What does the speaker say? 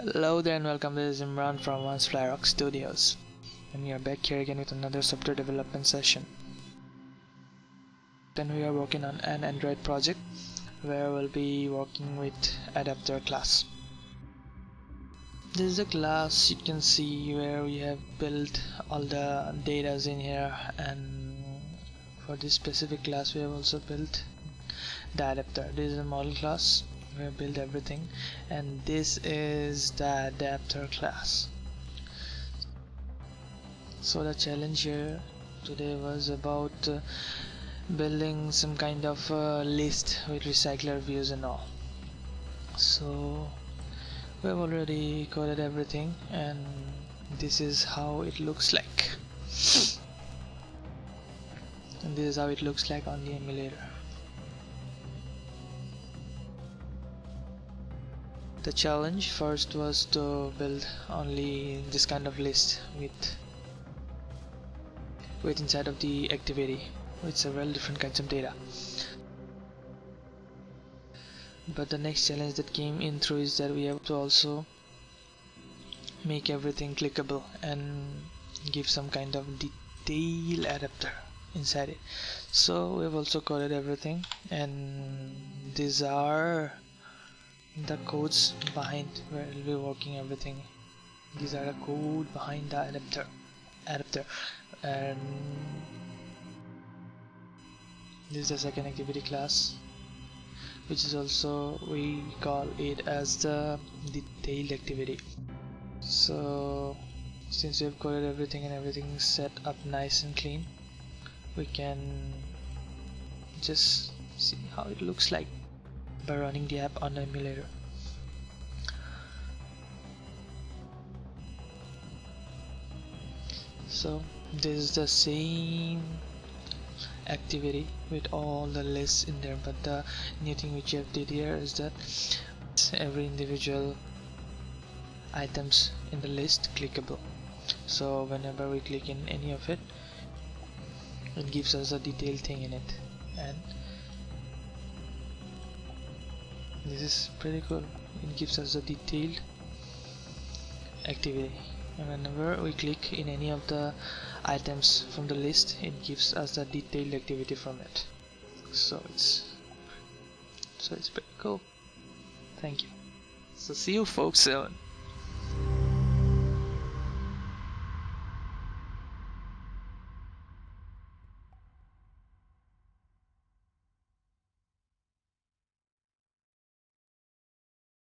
Hello there and welcome. This is Imran from onceflyrock Studios, and we are back here again with another software development session. Then we are working on an Android project where we'll be working with adapter class. This is a class you can see where we have built all the datas in here, and for this specific class we have also built the adapter. This is a model class. We have built everything, and this is the adapter class. So the challenge here today was about building some kind of list with recycler views and all. So we have already coded everything, and this is how it looks like. And this is how it looks like on the emulator. The challenge first was to build only this kind of list with inside of the activity with several different kinds of data. But the next challenge that came in through is that we have to also make everything clickable and give some kind of detail adapter inside it. So we have also coded everything, and these are the codes behind where it will be working everything. These are the code behind the adapter, and this is the second activity class, which is also, we call it as the detailed activity. So since we have coded everything and everything is set up nice and clean, we can just see how it looks like by running the app on the emulator. So this is the same activity with all the lists in there, but the new thing which you have did here is that every individual items in the list clickable. So whenever we click in any of it, it gives us a detailed thing in it, and this is pretty cool. It gives us a detailed activity, and whenever we click in any of the items from the list, it gives us the detailed activity from it. So it's pretty cool. Thank you. So see you folks soon.